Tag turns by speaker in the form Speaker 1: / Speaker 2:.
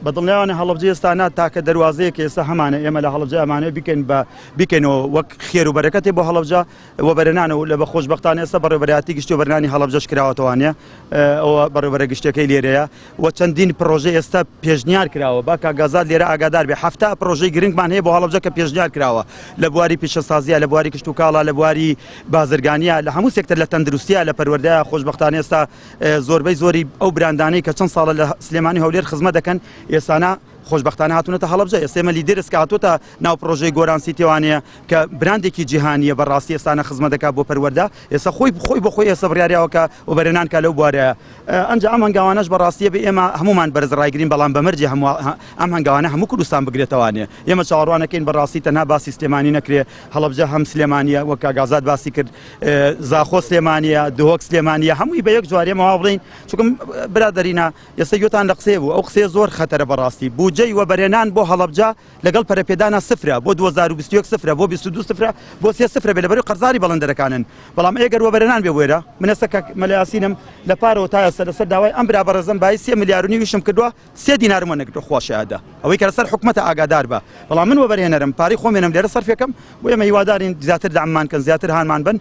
Speaker 1: بەدڵنیوانە هەڵەبجە ئێستانات تاکە دەواازەیەک ئێستا هەمانە ئێمە لە هەڵەبجە ئەمانە بکەینەوە وەک خێر و بەرەکەتی بۆ هەڵەبجە و بەرەنانەوە لە بە خۆشبەختانە ئێستا بەڕێوەبەرەتی گشتی و بەرنانی هەڵەبجەش کراوەتەوانە ئەوە بەڕێوەبەرە گشتەکەی لێرەیە و چەندین پرۆژە ئێستا پێشنیار کراوە با کاگازات لێرە ئاگادار بێ هەفتا پرۆژەی گرنگمان هەیە بۆ هەڵەبجە کە پێشنیار کراوە لە بواری پیشەسازیە لە بواری کشت و کاڵا لە بواری بازرگانیە لە هەموو سێکتەر لە تەندروستیە لە پەروەردەیە خۆشبەختانە ئێستا زۆربەی زۆری ئەو براندانەی کە چەند ساڵە لە سلێمانی هەولێر خزمەت دەکەن ئێستانە خۆشبەختانە هاتوونەتە هەڵەبجە ئێستێمە لیدرس کە هاتووەتە ناو پرۆژەی گۆرانسی تێوانەیە کە براندێکی جیهانیە بەڕاستی ئێستانە خزمەت دەکات بۆ پەروەردە ئێستا خۆی بۆ خۆی ئێستا بڕیاریاوەکە و بەرەنان کە لەو بوارەیە ئەنجا ئەم هەنگاوانەش بەڕاستیە بێ ئێمە هەمومان بەرز ڕایگرین بەڵام بەمەرجی ئەم هەنگاوانە هەموو کوردستان بگرێتەوانێ ئێمە چاوەڕوانەکەین بەڕاستی تەنها باسی سلێمانی نەکرێ هەڵەبجە هەم سلێمانیە وەک کاگازات باسی کرد زاخۆ سلێمانیە دهۆک سلێمانیە هەمووی بە یەک جوارێمەوا بڵین چونکە برادەرینە ئێستا گوتان لە قسێ بوو ئەو قسێ زۆر خەتەرە بەڕاستی بودجەی وە بەرێنان بۆ هەڵەبجە لەگەڵ پەرەپێدانە سفرە بۆ 2021 سفرە بۆ 22 سفرە بۆ 3 سفرە بێ لەبەر قەرزاری بەڵندەرەکانن بەڵام ئەگەر وەبەرێنان بێ وێرە منەسە مەلەیاسینم لە پارەوە تا ئێستا لەسەر داوای ئەم برا بەڕێزم بای 3 ملیار و نیویشم کردووە 3 دینارم وەنەگرتووە خۆشیادا ئەوەی کە لەسەر حکومەتە ئاگادار بە بەڵام من وەبەرهێنەرم پارەی خۆمێنم لێرە سەرفێکم بۆ ئێمە هیوادارین زیاتر داممان کەن زیاتر هانمان بن